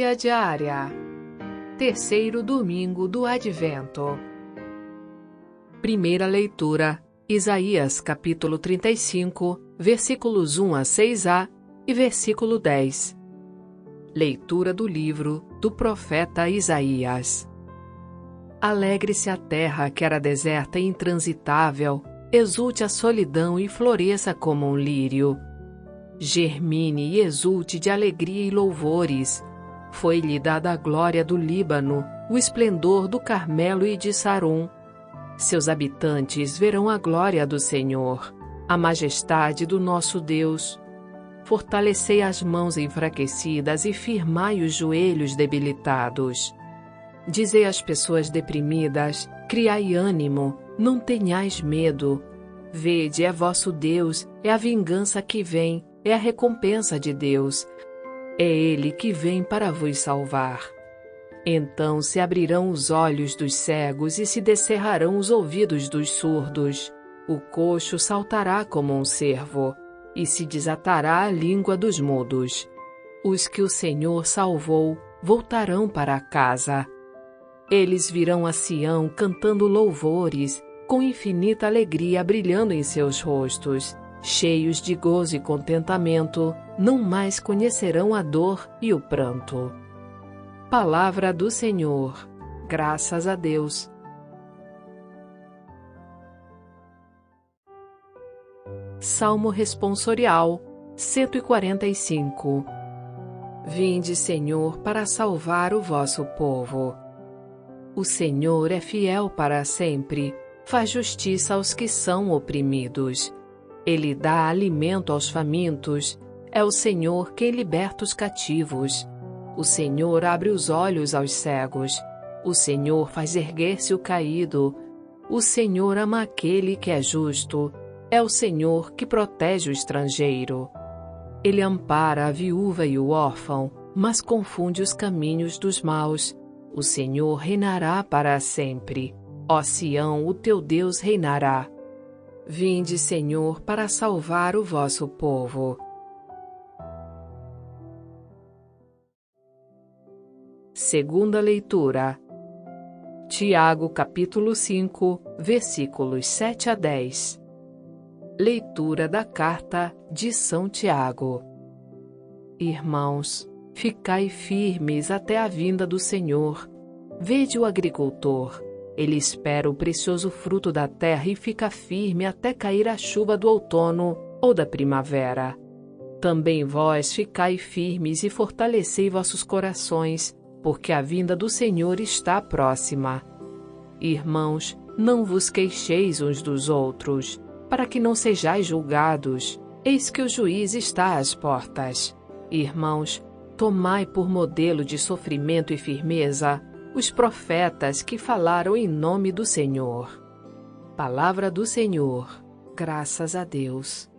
Homilia diária. Terceiro domingo do Advento. Primeira leitura: Isaías capítulo 35, versículos 1 a 6a e versículo 10. Leitura do livro do profeta Isaías. Alegre-se a terra que era deserta e intransitável, exulte a solidão e floresça como um lírio. Germine e exulte de alegria e louvores. Foi-lhe dada a glória do Líbano, o esplendor do Carmelo e de Sarum. Seus habitantes verão a glória do Senhor, a majestade do nosso Deus. Fortalecei as mãos enfraquecidas e firmai os joelhos debilitados. Dizei às pessoas deprimidas: criai ânimo, não tenhais medo. Vede, é vosso Deus, é a vingança que vem, é a recompensa de Deus. É Ele que vem para vos salvar. Então se abrirão os olhos dos cegos e se descerrarão os ouvidos dos surdos. O coxo saltará como um cervo, e se desatará a língua dos mudos. Os que o Senhor salvou voltarão para casa. Eles virão a Sião cantando louvores, com infinita alegria brilhando em seus rostos. Cheios de gozo e contentamento, não mais conhecerão a dor e o pranto. Palavra do Senhor. Graças a Deus. Salmo responsorial 145. Vinde, Senhor, para salvar o vosso povo. O Senhor é fiel para sempre, faz justiça aos que são oprimidos. Ele dá alimento aos famintos, é o Senhor quem liberta os cativos. O Senhor abre os olhos aos cegos, o Senhor faz erguer-se o caído. O Senhor ama aquele que é justo, é o Senhor que protege o estrangeiro. Ele ampara a viúva e o órfão, mas confunde os caminhos dos maus. O Senhor reinará para sempre. Ó Sião, o teu Deus reinará. Vinde, Senhor, para salvar o vosso povo. Segunda leitura. Tiago, capítulo 5, versículos 7 a 10. Leitura da carta de São Tiago. Irmãos, ficai firmes até a vinda do Senhor. Vede o agricultor. Ele espera o precioso fruto da terra e fica firme até cair a chuva do outono ou da primavera. Também vós ficai firmes e fortalecei vossos corações, porque a vinda do Senhor está próxima. Irmãos, não vos queixeis uns dos outros, para que não sejais julgados. Eis que o juiz está às portas. Irmãos, tomai por modelo de sofrimento e firmeza os profetas que falaram em nome do Senhor. Palavra do Senhor. Graças a Deus.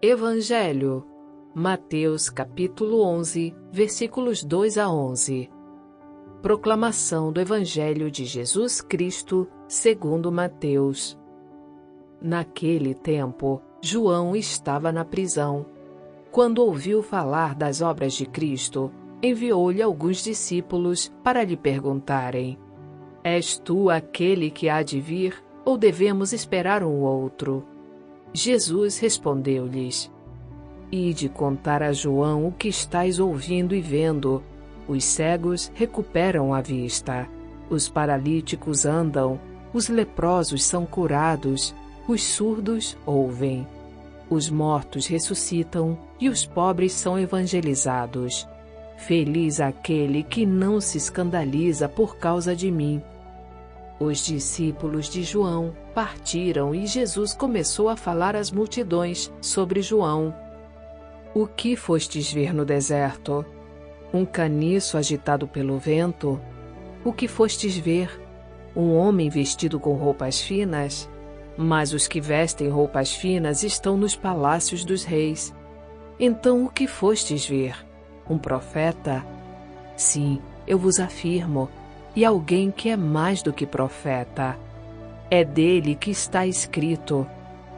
Evangelho. Mateus capítulo 11, versículos 2 a 11. Proclamação do Evangelho de Jesus Cristo, segundo Mateus. Naquele tempo, João estava na prisão. Quando ouviu falar das obras de Cristo, enviou-lhe alguns discípulos para lhe perguntarem: És tu aquele que há de vir, ou devemos esperar um outro? Jesus respondeu-lhes: Ide contar a João o que estáis ouvindo e vendo. Os cegos recuperam a vista, os paralíticos andam, os leprosos são curados, os surdos ouvem. Os mortos ressuscitam e os pobres são evangelizados. Feliz aquele que não se escandaliza por causa de mim. Os discípulos de João partiram e Jesus começou a falar às multidões sobre João. O que fostes ver no deserto? Um caniço agitado pelo vento? O que fostes ver? Um homem vestido com roupas finas? Mas os que vestem roupas finas estão nos palácios dos reis. Então o que fostes ver? Um profeta? Sim, eu vos afirmo, e alguém que é mais do que profeta. É dele que está escrito: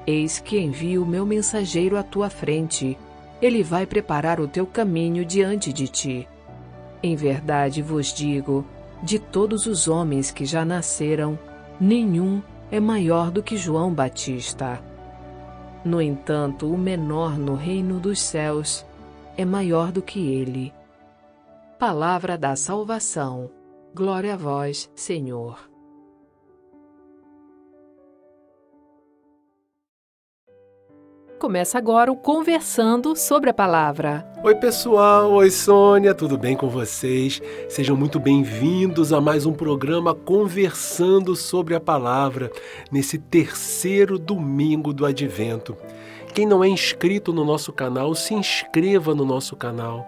Eis que envio o meu mensageiro à tua frente. Ele vai preparar o teu caminho diante de ti. Em verdade vos digo, de todos os homens que já nasceram, nenhum é maior do que João Batista. No entanto, o menor no reino dos céus é maior do que ele. Palavra da salvação. Glória a vós, Senhor. Começa agora o Conversando sobre a Palavra. Oi pessoal, oi Sônia, tudo bem com vocês? Sejam muito bem-vindos a mais um programa Conversando sobre a Palavra, nesse terceiro domingo do Advento. Quem não é inscrito no nosso canal, se inscreva no nosso canal.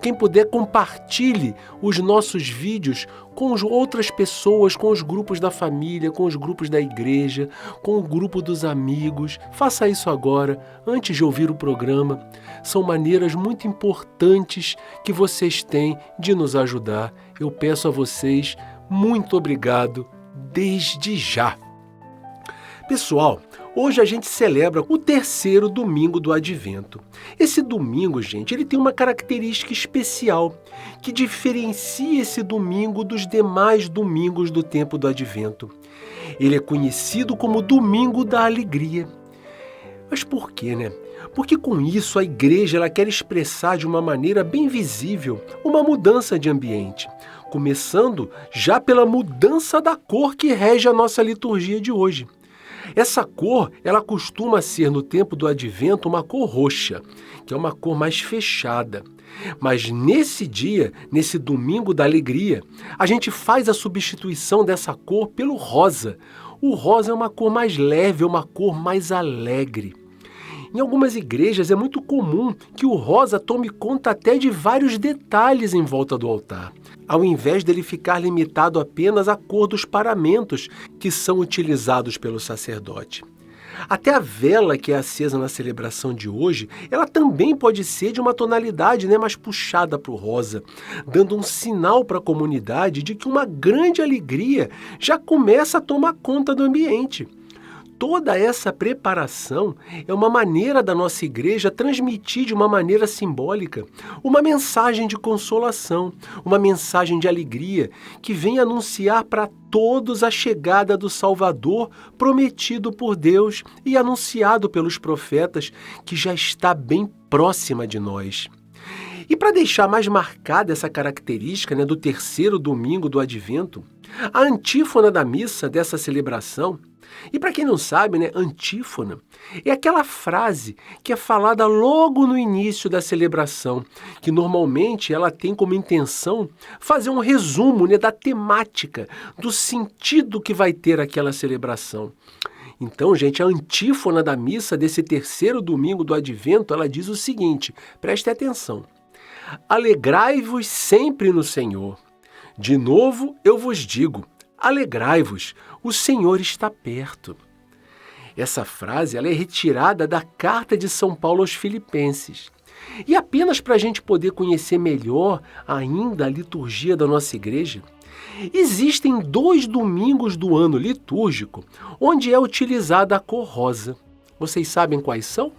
Quem puder, compartilhe os nossos vídeos com outras pessoas, com os grupos da família, com os grupos da igreja, com o grupo dos amigos. Faça isso agora, antes de ouvir o programa. São maneiras muito importantes que vocês têm de nos ajudar. Eu peço a vocês muito obrigado desde já. Pessoal, hoje a gente celebra o terceiro domingo do Advento. Esse domingo, gente, ele tem uma característica especial que diferencia esse domingo dos demais domingos do tempo do Advento. Ele é conhecido como Domingo da Alegria. Mas por quê, né? Porque com isso a igreja ela quer expressar de uma maneira bem visível uma mudança de ambiente, começando já pela mudança da cor que rege a nossa liturgia de hoje. Essa cor, ela costuma ser no tempo do Advento uma cor roxa, que é uma cor mais fechada. Mas nesse dia, nesse domingo da alegria, a gente faz a substituição dessa cor pelo rosa. O rosa é uma cor mais leve, é uma cor mais alegre. Em algumas igrejas é muito comum que o rosa tome conta até de vários detalhes em volta do altar, ao invés dele ficar limitado apenas à cor dos paramentos que são utilizados pelo sacerdote. Até a vela que é acesa na celebração de hoje, ela também pode ser de uma tonalidade mais puxada para o rosa, dando um sinal para a comunidade de que uma grande alegria já começa a tomar conta do ambiente. Toda essa preparação é uma maneira da nossa igreja transmitir de uma maneira simbólica uma mensagem de consolação, uma mensagem de alegria que vem anunciar para todos a chegada do Salvador prometido por Deus e anunciado pelos profetas, que já está bem próxima de nós. E para deixar mais marcada essa característica do terceiro domingo do Advento, a antífona da missa dessa celebração, e para quem não sabe, antífona é aquela frase que é falada logo no início da celebração, que normalmente ela tem como intenção fazer um resumo da temática, do sentido que vai ter aquela celebração. Então, gente, a antífona da missa desse terceiro domingo do Advento, ela diz o seguinte, preste atenção: alegrai-vos sempre no Senhor. De novo eu vos digo, alegrai-vos, o Senhor está perto. Essa frase ela é retirada da carta de São Paulo aos Filipenses. E apenas para a gente poder conhecer melhor ainda a liturgia da nossa igreja, existem 2 domingos do ano litúrgico onde é utilizada a cor rosa. Vocês sabem quais são?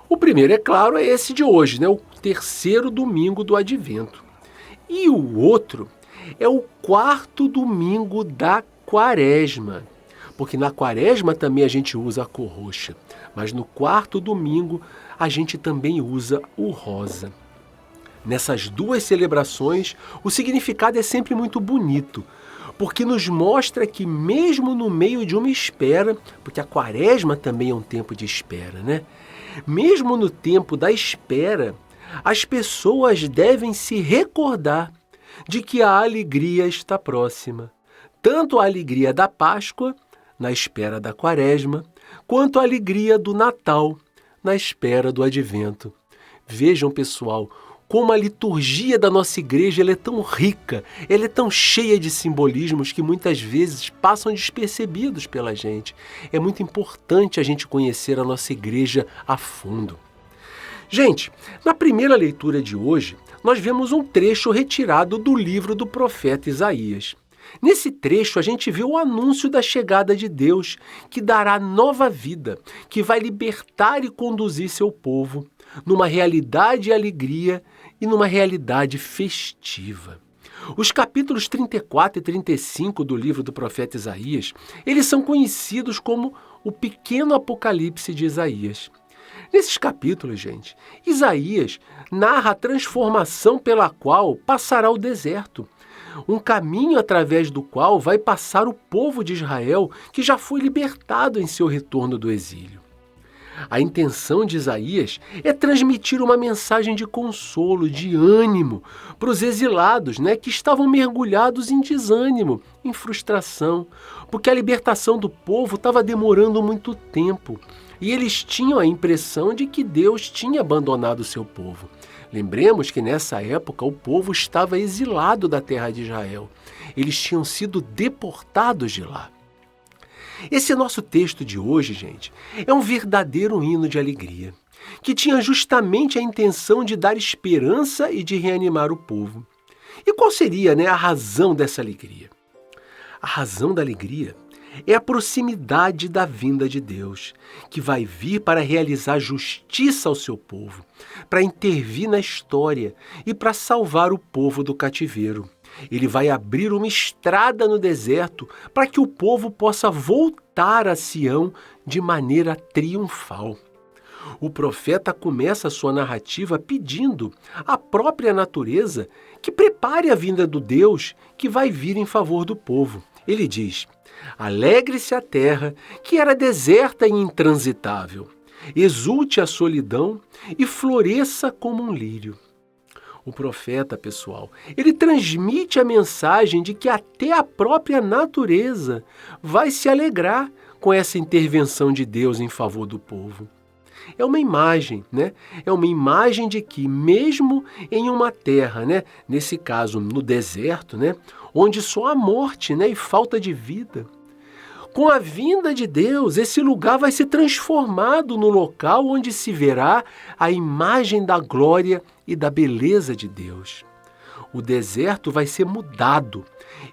O primeiro, é claro, é esse de hoje, o terceiro domingo do Advento. E o outro é o 4º domingo da Quaresma, porque na Quaresma também a gente usa a cor roxa, mas no 4º domingo a gente também usa o rosa. Nessas 2 celebrações, o significado é sempre muito bonito, porque nos mostra que mesmo no meio de uma espera, porque a Quaresma também é um tempo de espera, mesmo no tempo da espera, as pessoas devem se recordar de que a alegria está próxima. Tanto a alegria da Páscoa, na espera da Quaresma, quanto a alegria do Natal, na espera do Advento. Vejam, pessoal, como a liturgia da nossa igreja ela é tão rica, ela é tão cheia de simbolismos que muitas vezes passam despercebidos pela gente. É muito importante a gente conhecer a nossa igreja a fundo. Gente, na primeira leitura de hoje, nós vemos um trecho retirado do livro do profeta Isaías. Nesse trecho, a gente vê o anúncio da chegada de Deus, que dará nova vida, que vai libertar e conduzir seu povo numa realidade de alegria e numa realidade festiva. Os capítulos 34 e 35 do livro do profeta Isaías, eles são conhecidos como o pequeno Apocalipse de Isaías. Nesses capítulos, gente, Isaías narra a transformação pela qual passará o deserto, um caminho através do qual vai passar o povo de Israel que já foi libertado em seu retorno do exílio. A intenção de Isaías é transmitir uma mensagem de consolo, de ânimo para os exilados, que estavam mergulhados em desânimo, em frustração, porque a libertação do povo estava demorando muito tempo e eles tinham a impressão de que Deus tinha abandonado o seu povo. Lembremos que nessa época o povo estava exilado da terra de Israel. Eles tinham sido deportados de lá. Esse nosso texto de hoje, gente, é um verdadeiro hino de alegria, que tinha justamente a intenção de dar esperança e de reanimar o povo. E qual seria, a razão dessa alegria? A razão da alegria é a proximidade da vinda de Deus, que vai vir para realizar justiça ao seu povo, para intervir na história e para salvar o povo do cativeiro. Ele vai abrir uma estrada no deserto para que o povo possa voltar a Sião de maneira triunfal. O profeta começa a sua narrativa pedindo à própria natureza que prepare a vinda do Deus que vai vir em favor do povo. Ele diz: alegre-se a terra que era deserta e intransitável, exulte a solidão e floresça como um lírio. O profeta, pessoal, ele transmite a mensagem de que até a própria natureza vai se alegrar com essa intervenção de Deus em favor do povo. É uma imagem, É uma imagem de que mesmo em uma terra, nesse caso no deserto, onde só há morte, e falta de vida, com a vinda de Deus, esse lugar vai ser transformado no local onde se verá a imagem da glória e da beleza de Deus. O deserto vai ser mudado.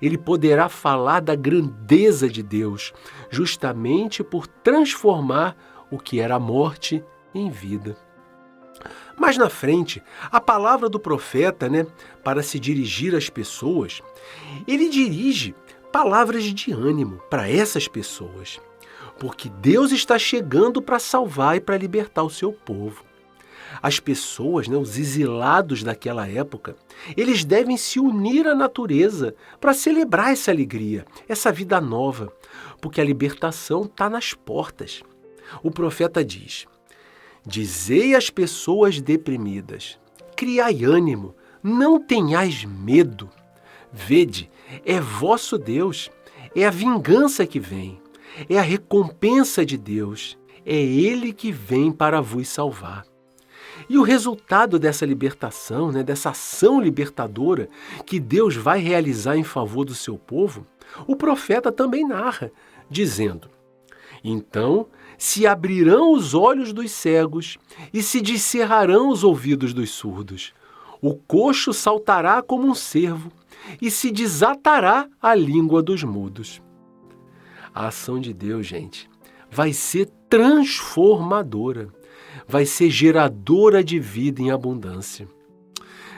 Ele poderá falar da grandeza de Deus, justamente por transformar o que era morte em vida. Mais na frente, a palavra do profeta, para se dirigir às pessoas, ele dirige palavras de ânimo para essas pessoas, porque Deus está chegando para salvar e para libertar o seu povo. As pessoas, os exilados daquela época, eles devem se unir à natureza para celebrar essa alegria, essa vida nova, porque a libertação está nas portas. O profeta diz: dizei às pessoas deprimidas, criai ânimo, não tenhais medo. Vede, é vosso Deus, é a vingança que vem, é a recompensa de Deus, é Ele que vem para vos salvar. E o resultado dessa libertação, dessa ação libertadora que Deus vai realizar em favor do seu povo, o profeta também narra, dizendo: então se abrirão os olhos dos cegos e se descerrarão os ouvidos dos surdos. O coxo saltará como um cervo e se desatará a língua dos mudos. A ação de Deus, gente, vai ser transformadora, vai ser geradora de vida em abundância.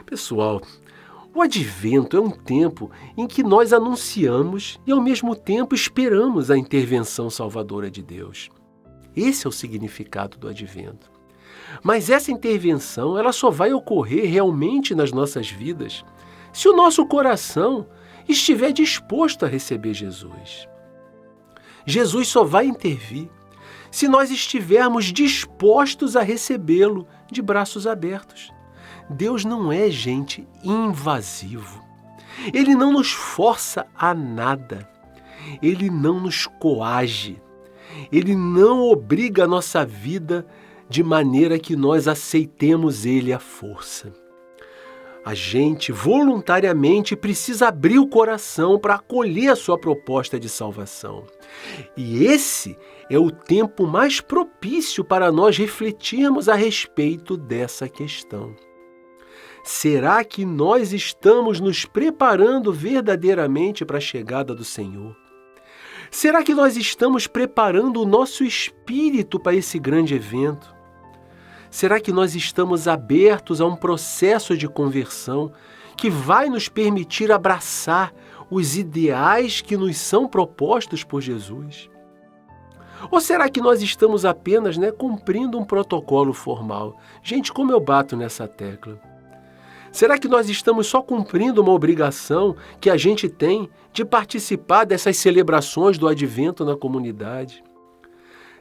Pessoal, o Advento é um tempo em que nós anunciamos e, ao mesmo tempo, esperamos a intervenção salvadora de Deus. Esse é o significado do Advento. Mas essa intervenção, ela só vai ocorrer realmente nas nossas vidas se o nosso coração estiver disposto a receber Jesus. Jesus só vai intervir se nós estivermos dispostos a recebê-lo de braços abertos. Deus não é, gente, invasivo. Ele não nos força a nada. Ele não nos coage. Ele não obriga a nossa vida de maneira que nós aceitemos Ele à força. A gente voluntariamente precisa abrir o coração para acolher a sua proposta de salvação. E esse é o tempo mais propício para nós refletirmos a respeito dessa questão. Será que nós estamos nos preparando verdadeiramente para a chegada do Senhor? Será que nós estamos preparando o nosso espírito para esse grande evento? Será que nós estamos abertos a um processo de conversão que vai nos permitir abraçar os ideais que nos são propostos por Jesus? Ou será que nós estamos apenas cumprindo um protocolo formal? Gente, como eu bato nessa tecla. Será que nós estamos só cumprindo uma obrigação que a gente tem de participar dessas celebrações do Advento na comunidade?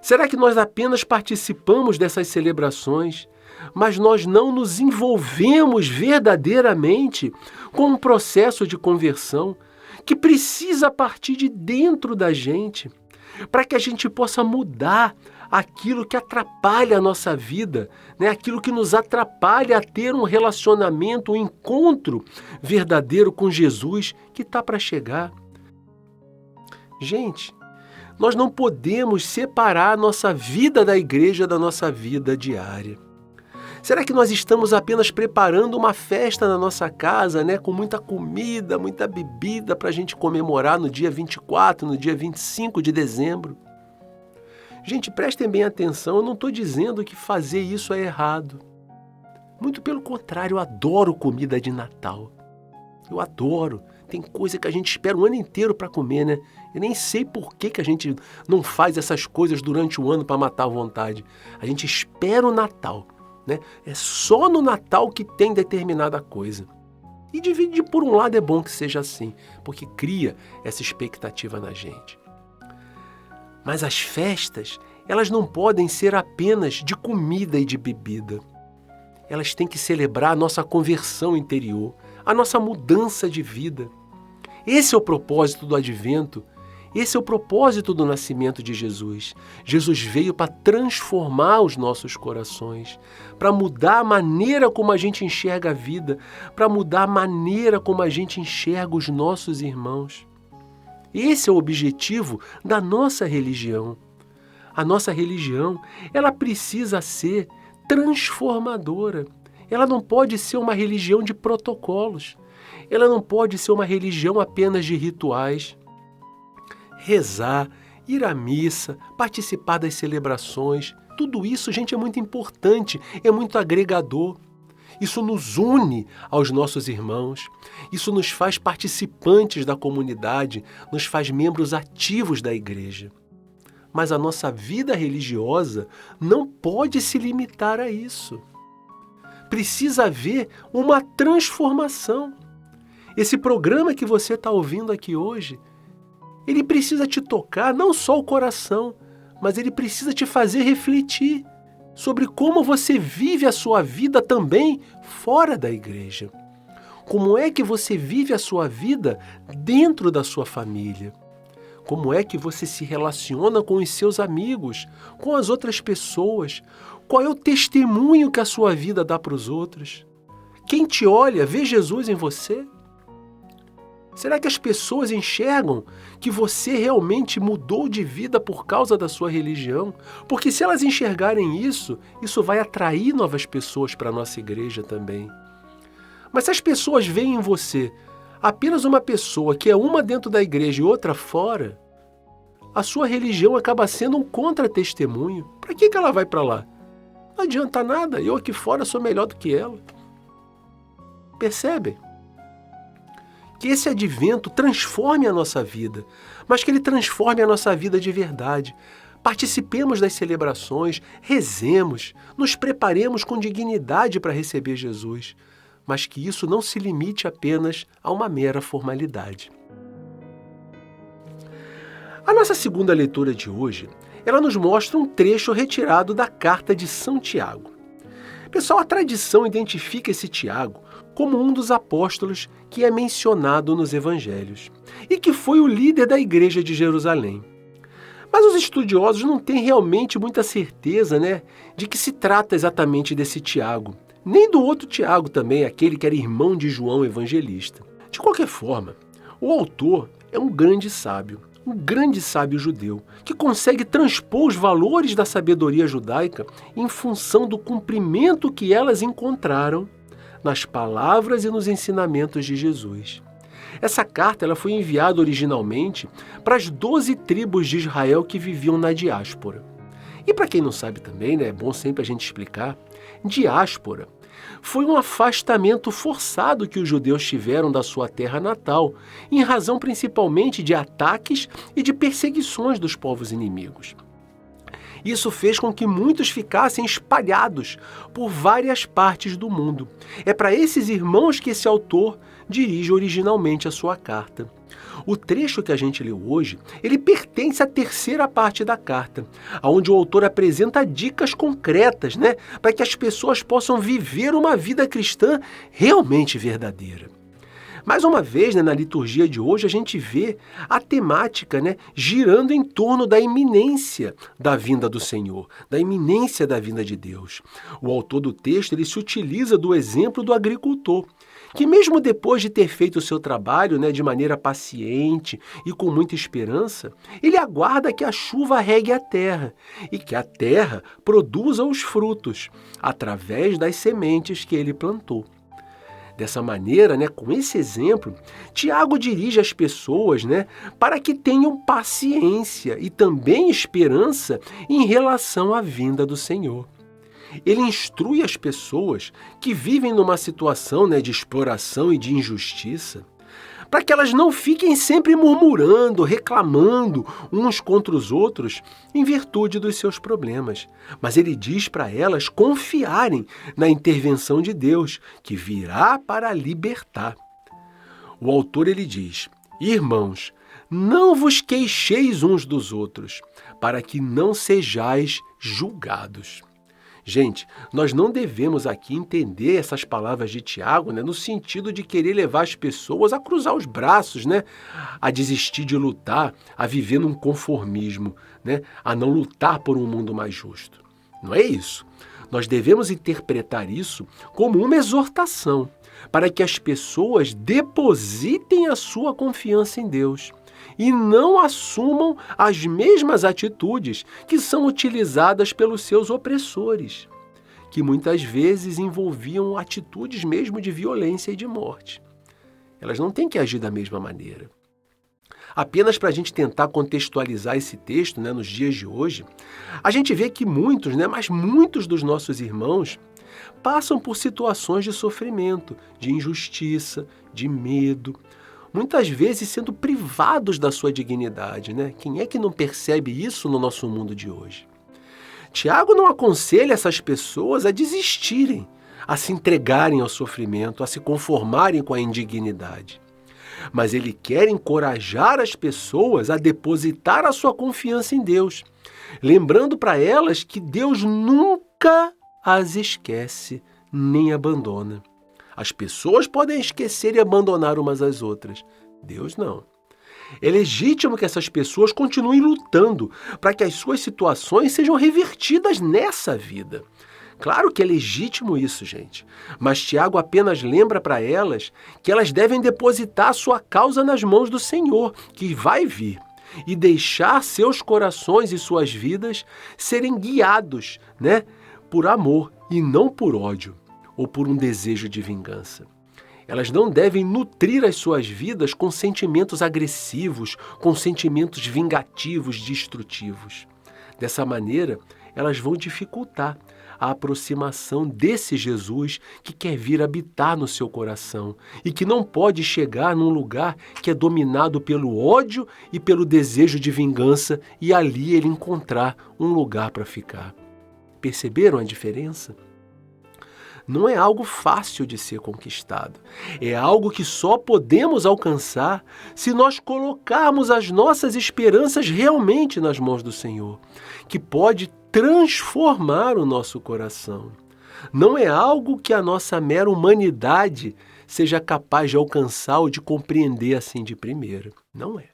Será que nós apenas participamos dessas celebrações, mas nós não nos envolvemos verdadeiramente com um processo de conversão que precisa partir de dentro da gente, para que a gente possa mudar aquilo que atrapalha a nossa vida, aquilo que nos atrapalha a ter um relacionamento, um encontro verdadeiro com Jesus que está para chegar. Gente, nós não podemos separar a nossa vida da igreja da nossa vida diária. Será que nós estamos apenas preparando uma festa na nossa casa, com muita comida, muita bebida para a gente comemorar no dia 24, no dia 25 de dezembro? Gente, prestem bem atenção, eu não estou dizendo que fazer isso é errado. Muito pelo contrário, eu adoro comida de Natal. Eu adoro. Tem coisa que a gente espera o ano inteiro para comer, Eu nem sei por que a gente não faz essas coisas durante o ano para matar a vontade. A gente espera o Natal, É só no Natal que tem determinada coisa. E dividir por um lado é bom que seja assim, porque cria essa expectativa na gente. Mas as festas, elas não podem ser apenas de comida e de bebida. Elas têm que celebrar a nossa conversão interior, a nossa mudança de vida. Esse é o propósito do Advento, esse é o propósito do nascimento de Jesus. Jesus veio para transformar os nossos corações, para mudar a maneira como a gente enxerga a vida, para mudar a maneira como a gente enxerga os nossos irmãos. Esse é o objetivo da nossa religião. A nossa religião, ela precisa ser transformadora. Ela não pode ser uma religião de protocolos. Ela não pode ser uma religião apenas de rituais. Rezar, ir à missa, participar das celebrações, tudo isso, gente, é muito importante, é muito agregador. Isso nos une aos nossos irmãos, isso nos faz participantes da comunidade, nos faz membros ativos da igreja. Mas a nossa vida religiosa não pode se limitar a isso. Precisa haver uma transformação. Esse programa que você está ouvindo aqui hoje, ele precisa te tocar não só o coração, mas ele precisa te fazer refletir sobre como você vive a sua vida também fora da igreja. Como é que você vive a sua vida dentro da sua família? Como é que você se relaciona com os seus amigos, com as outras pessoas? Qual é o testemunho que a sua vida dá para os outros? Quem te olha, vê Jesus em você? Será que as pessoas enxergam que você realmente mudou de vida por causa da sua religião? Porque se elas enxergarem isso, isso vai atrair novas pessoas para a nossa igreja também. Mas se as pessoas veem em você apenas uma pessoa que é uma dentro da igreja e outra fora, a sua religião acaba sendo um contra-testemunho. Para que ela vai para lá? Não adianta nada, eu aqui fora sou melhor do que ela. Percebem? Que esse advento transforme a nossa vida, mas que ele transforme a nossa vida de verdade. Participemos das celebrações, rezemos, nos preparemos com dignidade para receber Jesus, mas que isso não se limite apenas a uma mera formalidade. A nossa segunda leitura de hoje, ela nos mostra um trecho retirado da carta de São Tiago. Pessoal, a tradição identifica esse Tiago como um dos apóstolos que é mencionado nos evangelhos e que foi o líder da igreja de Jerusalém. Mas os estudiosos não têm realmente muita certeza, de que se trata exatamente desse Tiago, nem do outro Tiago também, aquele que era irmão de João Evangelista. De qualquer forma, o autor é um grande sábio judeu, que consegue transpor os valores da sabedoria judaica em função do cumprimento que elas encontraram nas palavras e nos ensinamentos de Jesus. Essa carta ela foi enviada originalmente para as 12 tribos de Israel que viviam na diáspora. E para quem não sabe também, né, é bom sempre a gente explicar, diáspora foi um afastamento forçado que os judeus tiveram da sua terra natal, em razão principalmente de ataques e de perseguições dos povos inimigos. Isso fez com que muitos ficassem espalhados por várias partes do mundo. É para esses irmãos que esse autor dirige originalmente a sua carta. O trecho que a gente leu hoje, ele pertence à terceira parte da carta, onde o autor apresenta dicas concretas, para que as pessoas possam viver uma vida cristã realmente verdadeira. Mais uma vez, na liturgia de hoje, a gente vê a temática girando em torno da iminência da vinda do Senhor, da iminência da vinda de Deus. O autor do texto ele se utiliza do exemplo do agricultor, que mesmo depois de ter feito o seu trabalho de maneira paciente e com muita esperança, ele aguarda que a chuva regue a terra e que a terra produza os frutos através das sementes que ele plantou. Dessa maneira, com esse exemplo, Tiago dirige as pessoas para que tenham paciência e também esperança em relação à vinda do Senhor. Ele instrui as pessoas que vivem numa situação de exploração e de injustiça, para que elas não fiquem sempre murmurando, reclamando uns contra os outros em virtude dos seus problemas. Mas ele diz para elas confiarem na intervenção de Deus, que virá para libertar. O autor ele diz: irmãos, não vos queixeis uns dos outros, para que não sejais julgados. Gente, nós não devemos aqui entender essas palavras de Tiago no sentido de querer levar as pessoas a cruzar os braços, a desistir de lutar, a viver num conformismo, a não lutar por um mundo mais justo. Não é isso. Nós devemos interpretar isso como uma exortação para que as pessoas depositem a sua confiança em Deus e não assumam as mesmas atitudes que são utilizadas pelos seus opressores, que muitas vezes envolviam atitudes mesmo de violência e de morte. Elas não têm que agir da mesma maneira. Apenas para a gente tentar contextualizar esse texto nos dias de hoje, a gente vê que muitos, mas muitos dos nossos irmãos passam por situações de sofrimento, de injustiça, de medo, muitas vezes sendo privados da sua dignidade. Quem é que não percebe isso no nosso mundo de hoje? Tiago não aconselha essas pessoas a desistirem, a se entregarem ao sofrimento, a se conformarem com a indignidade. Mas ele quer encorajar as pessoas a depositar a sua confiança em Deus, lembrando para elas que Deus nunca as esquece nem abandona. As pessoas podem esquecer e abandonar umas às outras. Deus não. É legítimo que essas pessoas continuem lutando para que as suas situações sejam revertidas nessa vida. Claro que é legítimo isso, gente. Mas Tiago apenas lembra para elas que elas devem depositar a sua causa nas mãos do Senhor, que vai vir, e deixar seus corações e suas vidas serem guiados, por amor e não por ódio ou por um desejo de vingança. Elas não devem nutrir as suas vidas com sentimentos agressivos, com sentimentos vingativos, destrutivos. Dessa maneira, elas vão dificultar a aproximação desse Jesus que quer vir habitar no seu coração e que não pode chegar num lugar que é dominado pelo ódio e pelo desejo de vingança e ali ele encontrar um lugar para ficar. Perceberam a diferença? Não é algo fácil de ser conquistado. É algo que só podemos alcançar se nós colocarmos as nossas esperanças realmente nas mãos do Senhor, que pode transformar o nosso coração. Não é algo que a nossa mera humanidade seja capaz de alcançar ou de compreender assim de primeira. Não é.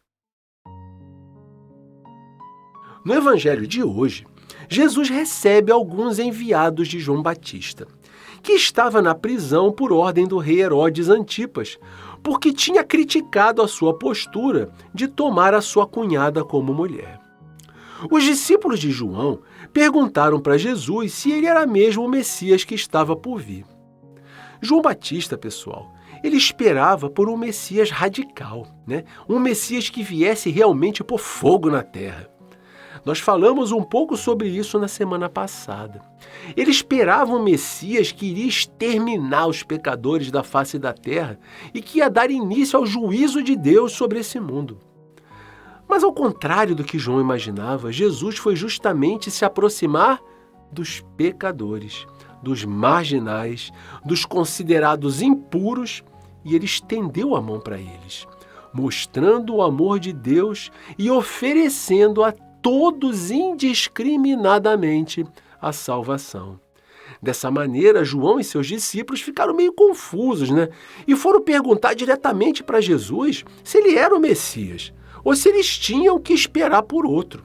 No Evangelho de hoje, Jesus recebe alguns enviados de João Batista, que estava na prisão por ordem do rei Herodes Antipas, porque tinha criticado a sua postura de tomar a sua cunhada como mulher. Os discípulos de João perguntaram para Jesus se ele era mesmo o Messias que estava por vir. João Batista, pessoal, ele esperava por um Messias radical, né? Um Messias que viesse realmente pôr fogo na terra. Nós falamos um pouco sobre isso na semana passada. Ele esperava um Messias que iria exterminar os pecadores da face da terra e que ia dar início ao juízo de Deus sobre esse mundo. Mas ao contrário do que João imaginava, Jesus foi justamente se aproximar dos pecadores, dos marginais, dos considerados impuros, e ele estendeu a mão para eles, mostrando o amor de Deus e oferecendo a todos indiscriminadamente a salvação. Dessa maneira, João e seus discípulos ficaram meio confusos, né? E foram perguntar diretamente para Jesus se ele era o Messias ou se eles tinham que esperar por outro.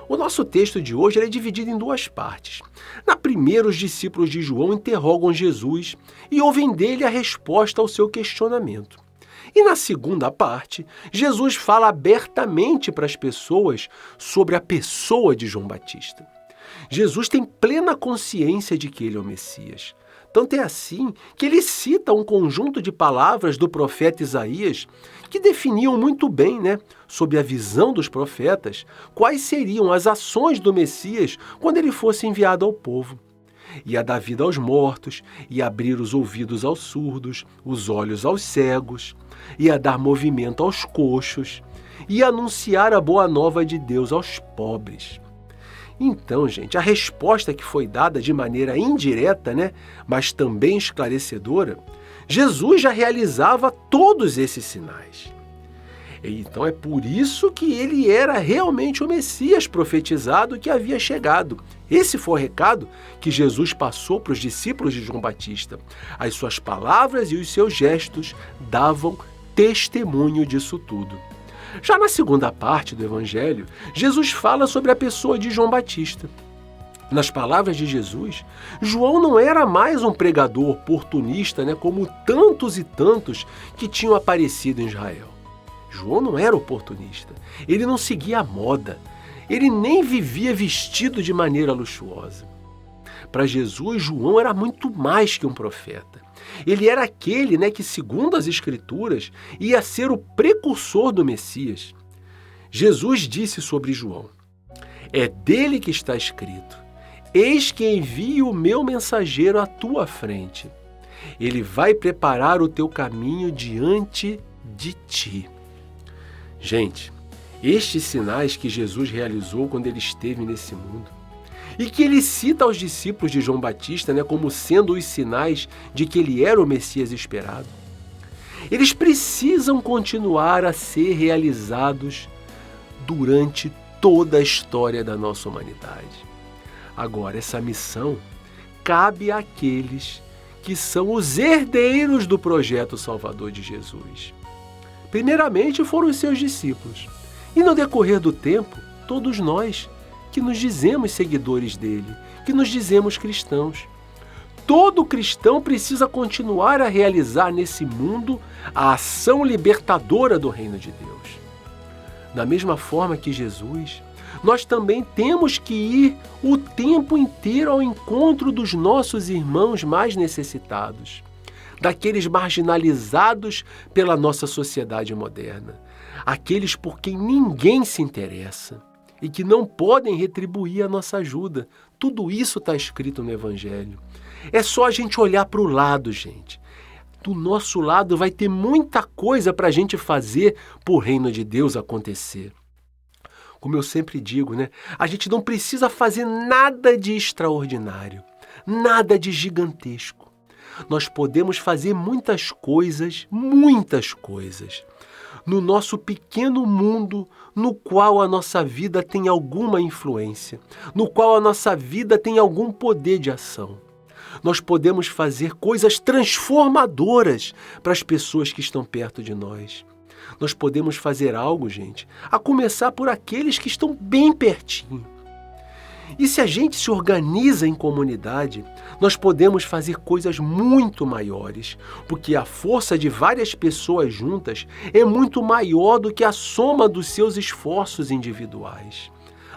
O nosso texto de hoje é dividido em duas partes. Na primeira, os discípulos de João interrogam Jesus e ouvem dele a resposta ao seu questionamento. E na segunda parte, Jesus fala abertamente para as pessoas sobre a pessoa de João Batista. Jesus tem plena consciência de que ele é o Messias. Tanto é assim que ele cita um conjunto de palavras do profeta Isaías que definiam muito bem, sob a visão dos profetas, quais seriam as ações do Messias quando ele fosse enviado ao povo. Ia dar vida aos mortos, ia abrir os ouvidos aos surdos, os olhos aos cegos, ia dar movimento aos coxos, ia anunciar a boa nova de Deus aos pobres. Então, gente, a resposta que foi dada de maneira indireta, mas também esclarecedora, Jesus já realizava todos esses sinais. Então é por isso que ele era realmente o Messias profetizado que havia chegado. Esse foi o recado que Jesus passou para os discípulos de João Batista. As suas palavras e os seus gestos davam testemunho disso tudo. Já na segunda parte do Evangelho, Jesus fala sobre a pessoa de João Batista. Nas palavras de Jesus, João não era mais um pregador oportunista, como tantos e tantos que tinham aparecido em Israel. João não era oportunista, ele não seguia a moda, ele nem vivia vestido de maneira luxuosa. Para Jesus, João era muito mais que um profeta. Ele era aquele que, segundo as Escrituras, ia ser o precursor do Messias. Jesus disse sobre João: é dele que está escrito: eis que envio o meu mensageiro à tua frente. Ele vai preparar o teu caminho diante de ti. Gente, estes sinais que Jesus realizou quando ele esteve nesse mundo, e que ele cita aos discípulos de João Batista como sendo os sinais de que ele era o Messias esperado, eles precisam continuar a ser realizados durante toda a história da nossa humanidade. Agora, essa missão cabe àqueles que são os herdeiros do projeto salvador de Jesus. Primeiramente foram os seus discípulos, e no decorrer do tempo, todos nós que nos dizemos seguidores dele, que nos dizemos cristãos. Todo cristão precisa continuar a realizar nesse mundo a ação libertadora do reino de Deus. Da mesma forma que Jesus, nós também temos que ir o tempo inteiro ao encontro dos nossos irmãos mais necessitados, daqueles marginalizados pela nossa sociedade moderna, aqueles por quem ninguém se interessa e que não podem retribuir a nossa ajuda. Tudo isso está escrito no Evangelho. É só a gente olhar para o lado, gente. Do nosso lado vai ter muita coisa para a gente fazer para o reino de Deus acontecer. Como eu sempre digo, a gente não precisa fazer nada de extraordinário, nada de gigantesco. Nós podemos fazer muitas coisas, no nosso pequeno mundo, no qual a nossa vida tem alguma influência, no qual a nossa vida tem algum poder de ação. Nós podemos fazer coisas transformadoras para as pessoas que estão perto de nós. Nós podemos fazer algo, gente, a começar por aqueles que estão bem pertinho. E se a gente se organiza em comunidade, nós podemos fazer coisas muito maiores, porque a força de várias pessoas juntas é muito maior do que a soma dos seus esforços individuais.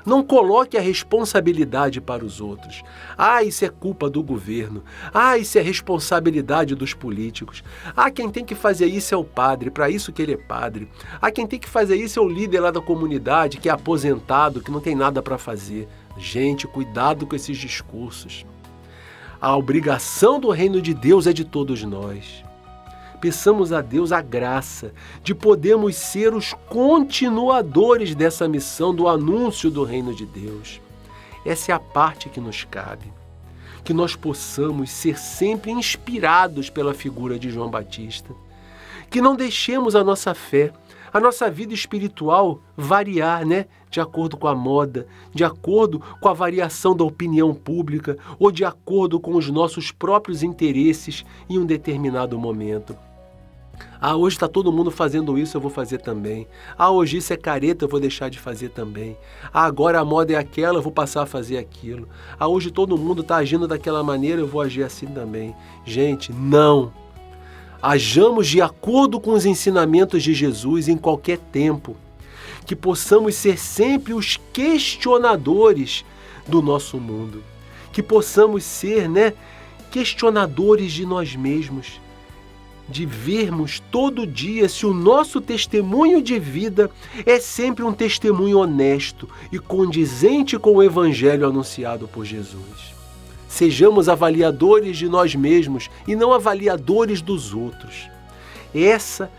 Não coloque a responsabilidade para os outros. Isso é culpa do governo. Isso é responsabilidade dos políticos. Quem tem que fazer isso é o padre, para isso que ele é padre. Quem tem que fazer isso é o líder lá da comunidade, que é aposentado, que não tem nada para fazer. Gente, cuidado com esses discursos. A obrigação do reino de Deus é de todos nós. Peçamos a Deus a graça de podermos ser os continuadores dessa missão do anúncio do reino de Deus. Essa é a parte que nos cabe. Que nós possamos ser sempre inspirados pela figura de João Batista. Que não deixemos a nossa fé, a nossa vida espiritual variar, de acordo com a moda, de acordo com a variação da opinião pública ou de acordo com os nossos próprios interesses em um determinado momento. Hoje está todo mundo fazendo isso, eu vou fazer também. Hoje isso é careta, eu vou deixar de fazer também. Agora a moda é aquela, eu vou passar a fazer aquilo. Hoje todo mundo está agindo daquela maneira, eu vou agir assim também. Gente, não! Hajamos de acordo com os ensinamentos de Jesus em qualquer tempo. Que possamos ser sempre os questionadores do nosso mundo. Que possamos ser, questionadores de nós mesmos. De vermos todo dia se o nosso testemunho de vida é sempre um testemunho honesto e condizente com o evangelho anunciado por Jesus. Sejamos avaliadores de nós mesmos e não avaliadores dos outros. Essa,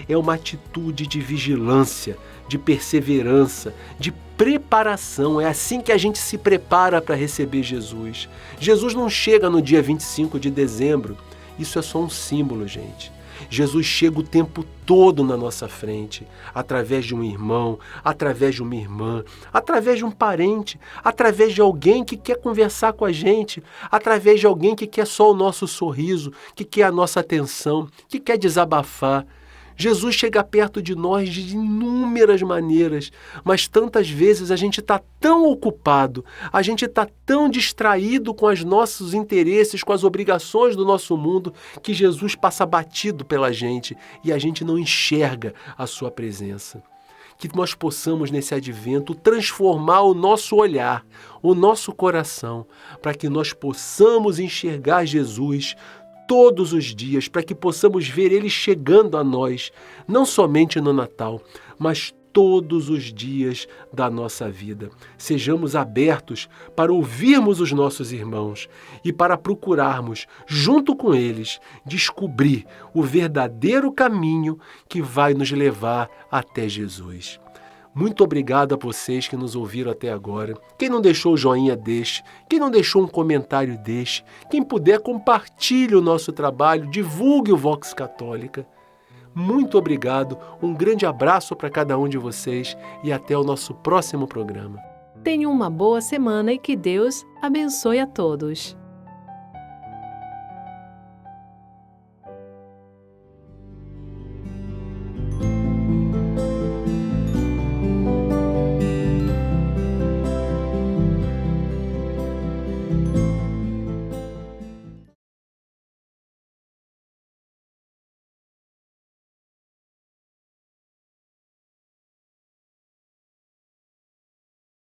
é uma atitude de vigilância, de perseverança, de preparação. É assim que a gente se prepara para receber Jesus. Jesus não chega no dia 25 de dezembro. Isso é só um símbolo, gente. Jesus chega o tempo todo na nossa frente, através de um irmão, através de uma irmã, através de um parente, através de alguém que quer conversar com a gente, através de alguém que quer só o nosso sorriso, que quer a nossa atenção, que quer desabafar. Jesus chega perto de nós de inúmeras maneiras, mas tantas vezes a gente está tão ocupado, a gente está tão distraído com os nossos interesses, com as obrigações do nosso mundo, que Jesus passa batido pela gente e a gente não enxerga a sua presença. Que nós possamos, nesse advento, transformar o nosso olhar, o nosso coração, para que nós possamos enxergar Jesus todos os dias, para que possamos ver Ele chegando a nós, não somente no Natal, mas todos os dias da nossa vida. Sejamos abertos para ouvirmos os nossos irmãos e para procurarmos, junto com eles, descobrir o verdadeiro caminho que vai nos levar até Jesus. Muito obrigado a vocês que nos ouviram até agora. Quem não deixou o joinha, deixe. Quem não deixou um comentário, deixe. Quem puder, compartilhe o nosso trabalho, divulgue o Vox Católica. Muito obrigado, um grande abraço para cada um de vocês e até o nosso próximo programa. Tenha uma boa semana e que Deus abençoe a todos.